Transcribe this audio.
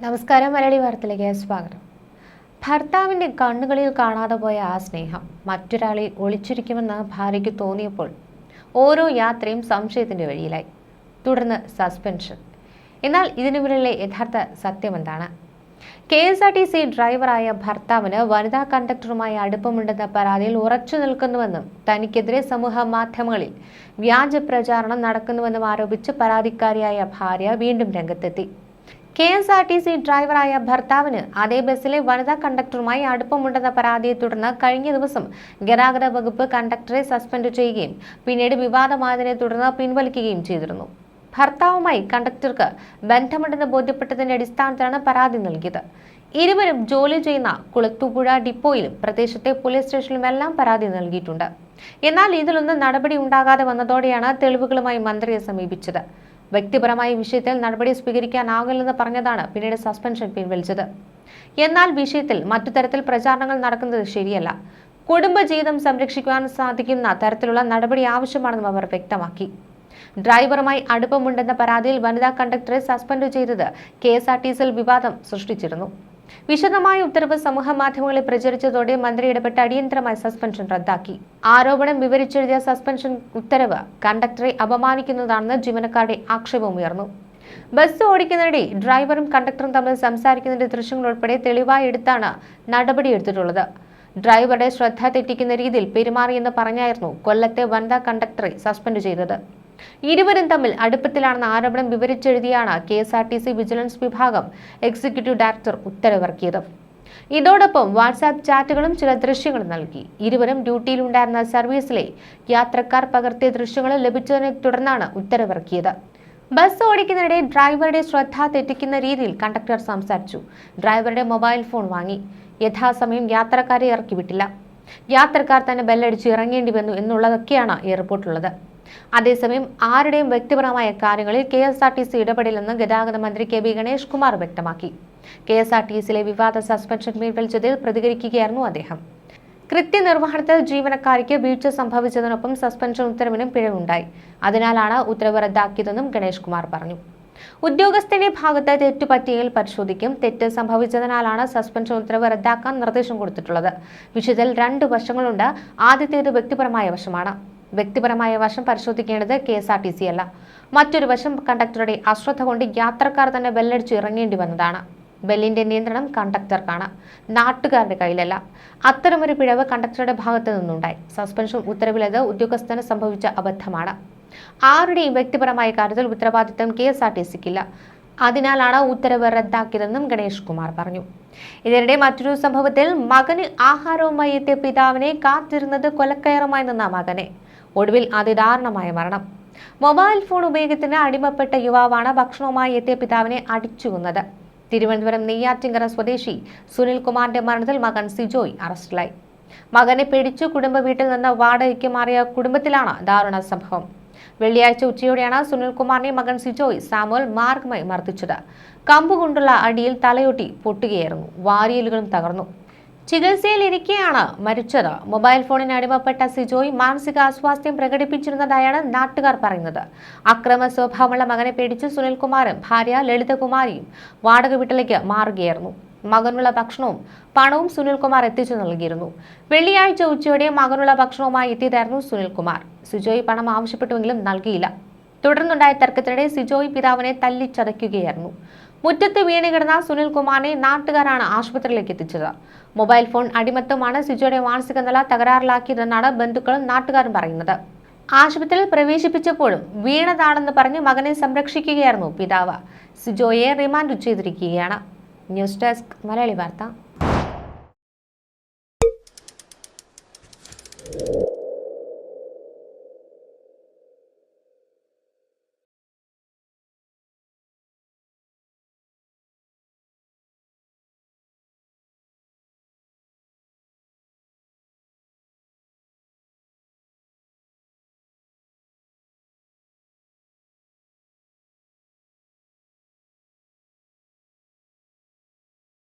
നമസ്കാരം. മലയാളി വാർത്തയിലേക്ക് സ്വാഗതം. ഭർത്താവിൻ്റെ കണ്ണുകളിൽ കാണാതെ പോയ ആ സ്നേഹം മറ്റൊരാളെ ഒളിച്ചിരിക്കുമെന്ന് ഭാര്യയ്ക്ക് തോന്നിയപ്പോൾ ഓരോ യാത്രയും സംശയത്തിൻ്റെ വഴിയിലായി. തുടർന്ന് സസ്പെൻഷൻ. എന്നാൽ ഇതിനു പിന്നിലെ യഥാർത്ഥ സത്യം എന്താണ്? KSRTC ഡ്രൈവറായ ഭർത്താവിന് വനിതാ കണ്ടക്ടറുമായി അടുപ്പമുണ്ടെന്ന പരാതിയിൽ ഉറച്ചു നിൽക്കുന്നുവെന്നും തനിക്കെതിരെ സമൂഹ മാധ്യമങ്ങളിൽ വ്യാജ പ്രചാരണം നടക്കുന്നുവെന്നും ആരോപിച്ച് പരാതിക്കാരിയായ ഭാര്യ വീണ്ടും രംഗത്തെത്തി. KSRTC ഡ്രൈവറായ ഭർത്താവിന് അതേ ബസ്സിലെ വനിതാ കണ്ടക്ടറുമായി അടുപ്പമുണ്ടെന്ന പരാതിയെ തുടർന്ന് കഴിഞ്ഞ ദിവസം ഗതാഗത വകുപ്പ് കണ്ടക്ടറെ സസ്പെൻഡ് ചെയ്യുകയും പിന്നീട് വിവാദമായതിനെ തുടർന്ന് പിൻവലിക്കുകയും ചെയ്തിരുന്നു. ഭർത്താവുമായി കണ്ടക്ടർക്ക് ബന്ധമുണ്ടെന്ന് ബോധ്യപ്പെട്ടതിന്റെ അടിസ്ഥാനത്തിലാണ് പരാതി നൽകിയത്. ഇരുവരും ജോലി ചെയ്യുന്ന കുളത്തൂപ്പുഴ ഡിപ്പോയിലും പ്രദേശത്തെ പോലീസ് സ്റ്റേഷനിലുമെല്ലാം പരാതി നൽകിയിട്ടുണ്ട്. എന്നാൽ ഇതിലൊന്നും നടപടി ഉണ്ടാകാതെ വന്നതോടെയാണ് തെളിവുകളുമായി മന്ത്രിയെ സമീപിച്ചത്. വ്യക്തിപരമായ വിഷയത്തിൽ നടപടി സ്വീകരിക്കാനാകില്ലെന്ന് പറഞ്ഞതാണ് പിന്നീട് സസ്പെൻഷൻ പിൻവലിച്ചത്. എന്നാൽ വിഷയത്തിൽ മറ്റു തരത്തിൽ പ്രചാരണങ്ങൾ നടക്കുന്നത് ശരിയല്ല. കുടുംബജീവിതം സംരക്ഷിക്കുവാൻ സാധിക്കുന്ന തരത്തിലുള്ള നടപടി ആവശ്യമാണെന്നും അവർ വ്യക്തമാക്കി. ഡ്രൈവറുമായി അടുപ്പമുണ്ടെന്ന പരാതിയിൽ വനിതാ കണ്ടക്ടറെ സസ്പെൻഡ് ചെയ്തത് KSRTCയിൽ വിവാദം സൃഷ്ടിച്ചിരുന്നു. വിശദമായ ഉത്തരവ് സമൂഹ മാധ്യമങ്ങളിൽ പ്രചരിച്ചതോടെ മന്ത്രി ഇടപെട്ട് അടിയന്തരമായി സസ്പെൻഷൻ റദ്ദാക്കി. ആരോപണം വിവരിച്ചെഴുതിയ സസ്പെൻഷൻ ഉത്തരവ് കണ്ടക്ടറെ അപമാനിക്കുന്നതാണെന്ന് ജീവനക്കാരുടെ ആക്ഷേപമുയർന്നു. ബസ് ഓടിക്കുന്നതിനിടെ ഡ്രൈവറും കണ്ടക്ടറും തമ്മിൽ സംസാരിക്കുന്നതിന്റെ ദൃശ്യങ്ങൾ ഉൾപ്പെടെ തെളിവായി എടുത്താണ് നടപടിയെടുത്തിട്ടുള്ളത്. ഡ്രൈവറുടെ ശ്രദ്ധ തെറ്റിക്കുന്ന രീതിയിൽ പെരുമാറിയെന്ന് പറഞ്ഞായിരുന്നു കൊല്ലത്തെ വനിതാ കണ്ടക്ടറെ സസ്പെൻഡ് ചെയ്തത്. ഇരുവരും തമ്മിൽ അടുപ്പത്തിലാണെന്ന ആരോപണം വിവരിച്ചെഴുതിയാണ് KSRTC വിജിലൻസ് വിഭാഗം എക്സിക്യൂട്ടീവ് ഡയറക്ടർ ഉത്തരവിറക്കിയത്. ഇതോടൊപ്പം വാട്സാപ്പ് ചാറ്റുകളും ചില ദൃശ്യങ്ങളും നൽകി. ഇരുവരും ഡ്യൂട്ടിയിലുണ്ടായിരുന്ന സർവീസിലെ യാത്രക്കാർ പകർത്തിയ ദൃശ്യങ്ങൾ ലഭിച്ചതിനെ തുടർന്നാണ് ഉത്തരവിറക്കിയത്. ബസ് ഓടിക്കുന്നതിനിടെ ഡ്രൈവറുടെ ശ്രദ്ധ തെറ്റിക്കുന്ന രീതിയിൽ കണ്ടക്ടർ സംസാരിച്ചു. ഡ്രൈവറുടെ മൊബൈൽ ഫോൺ വാങ്ങി. യഥാസമയം യാത്രക്കാരെ ഇറക്കി വിട്ടില്ല. യാത്രക്കാർ തന്നെ ബെല്ലടിച്ച് ഇറങ്ങേണ്ടി വന്നു എന്നുള്ളതൊക്കെയാണ് ഈ റിപ്പോർട്ടുള്ളത്. അതേസമയം ആരുടെയും വ്യക്തിപരമായ കാര്യങ്ങളിൽ KSRTC ഇടപെടില്ലെന്ന് ഗതാഗത മന്ത്രി KB ഗണേഷ് കുമാർ വ്യക്തമാക്കി. KSRTCയിലെ വിവാദ സസ്പെൻഷൻ പിൻവലിച്ചതിൽ പ്രതികരിക്കുകയായിരുന്നു അദ്ദേഹം. കൃത്യനിർവഹണത്തിൽ ജീവനക്കാരിക്ക് വീഴ്ച സംഭവിച്ചതിനൊപ്പം സസ്പെൻഷൻ ഉത്തരവിനും പിഴവുണ്ടായി. അതിനാലാണ് ഉത്തരവ് റദ്ദാക്കിയതെന്നും ഗണേഷ് കുമാർ പറഞ്ഞു. ഉദ്യോഗസ്ഥന്റെ ഭാഗത്ത് തെറ്റുപറ്റിയെങ്കിൽ പരിശോധിക്കും. തെറ്റ് സംഭവിച്ചതിനാലാണ് സസ്പെൻഷൻ ഉത്തരവ് റദ്ദാക്കാൻ നിർദ്ദേശം കൊടുത്തിട്ടുള്ളത്. വിഷയത്തിൽ 2 വശങ്ങളുണ്ട്. ആദ്യത്തേത് വ്യക്തിപരമായ വശമാണ്. വ്യക്തിപരമായ വശം പരിശോധിക്കേണ്ടത് KSRTC അല്ല. മറ്റൊരു വശം കണ്ടക്ടറുടെ അശ്രദ്ധ കൊണ്ട് യാത്രക്കാർ തന്നെ ബെല്ലടിച്ച് ഇറങ്ങേണ്ടി വന്നതാണ്. ബെല്ലിന്റെ നിയന്ത്രണം കണ്ടക്ടർക്കാണ്, നാട്ടുകാരുടെ കയ്യിലല്ല. അത്തരമൊരു പിഴവ് കണ്ടക്ടറുടെ ഭാഗത്തു നിന്നുണ്ടായി. സസ്പെൻഷൻ ഉത്തരവിലത് ഉദ്യോഗസ്ഥന് സംഭവിച്ച അബദ്ധമാണ്. ആരുടെയും വ്യക്തിപരമായ കാര്യത്തിൽ ഉത്തരവാദിത്തം KSRTCക്കില്ല. അതിനാലാണ് ഉത്തരവ് റദ്ദാക്കിയതെന്നും ഗണേഷ് കുമാർ പറഞ്ഞു. ഇതിനിടെ മറ്റൊരു സംഭവത്തിൽ മകന് ആഹാരവുമായി എത്തിയ പിതാവിനെ കാത്തിരുന്നത് കൊലക്കയറുമായി നിന്ന മകനെ ഒടുവിൽ അതിദാരുണമായ മരണം. മൊബൈൽ ഫോൺ ഉപയോഗത്തിന് അടിമപ്പെട്ട യുവാവാണ് ഭക്ഷണവുമായി എത്തിയ പിതാവിനെ അടിച്ചു കൊന്നത്. തിരുവനന്തപുരം നെയ്യാറ്റിങ്കര സ്വദേശി സുനിൽ കുമാറിന്റെ മരണത്തിൽ മകൻ സിജോയ് അറസ്റ്റിലായി. മകനെ പിടിച്ചു കുടുംബ വീട്ടിൽ നിന്ന് വാടകയ്ക്ക് മാറിയ കുടുംബത്തിലാണ് ദാരുണ സംഭവം. വെള്ളിയാഴ്ച ഉച്ചയോടെയാണ് സുനിൽകുമാറിനെ മകൻ സിജോയ് സാമുവൽ മാർഗമായി മർദ്ദിച്ചത്. കമ്പുകൊണ്ടുള്ള അടിയിൽ തലയൊട്ടി പൊട്ടുകയായിരുന്നു. വാരിയലുകളും തകർന്നു. ചികിത്സയിലിരിക്കെയാണ് മരിച്ചത്. മൊബൈൽ ഫോണിന് അടിമപ്പെട്ട സിജോയ് മാനസിക അസ്വാസ്ഥ്യം പ്രകടിപ്പിച്ചിരുന്നതായാണ് നാട്ടുകാർ പറയുന്നത്. അക്രമ സ്വഭാവമുള്ള മകനെ പേടിച്ച് സുനിൽകുമാറും ഭാര്യ ലളിതകുമാരിയും വാടക വീട്ടിലേക്ക് മാറുകയായിരുന്നു. മകനുള്ള ഭക്ഷണവും പണവും സുനിൽകുമാർ എത്തിച്ചു നൽകിയിരുന്നു. വെള്ളിയാഴ്ച ഉച്ചയോടെ മകനുള്ള ഭക്ഷണവുമായി എത്തിയതായിരുന്നു സുനിൽകുമാർ. സിജോയ് പണം ആവശ്യപ്പെട്ടുവെങ്കിലും നൽകിയില്ല. തുടർന്നുണ്ടായ തർക്കത്തിനിടെ സിജോയ് പിതാവിനെ തല്ലിച്ചതയ്ക്കുകയായിരുന്നു. മുറ്റത്ത് വീണ് കിടന്ന സുനിൽകുമാറിനെ നാട്ടുകാരാണ് ആശുപത്രിയിലേക്ക് എത്തിച്ചത്. മൊബൈൽ ഫോൺ അടിമത്തമാണ് സിജോയുടെ മാനസിക നില തകരാറിലാക്കിയതെന്നാണ് ബന്ധുക്കളും നാട്ടുകാരും പറയുന്നത്. ആശുപത്രിയിൽ പ്രവേശിപ്പിച്ചപ്പോഴും വീണതാണെന്ന് പറഞ്ഞ് മകനെ സംരക്ഷിക്കുകയായിരുന്നു പിതാവ്. സിജോയെ റിമാൻഡ് ചെയ്തിരിക്കുകയാണ്. ന്യൂസ് ഡെസ്ക് മലയാളി വാർത്ത.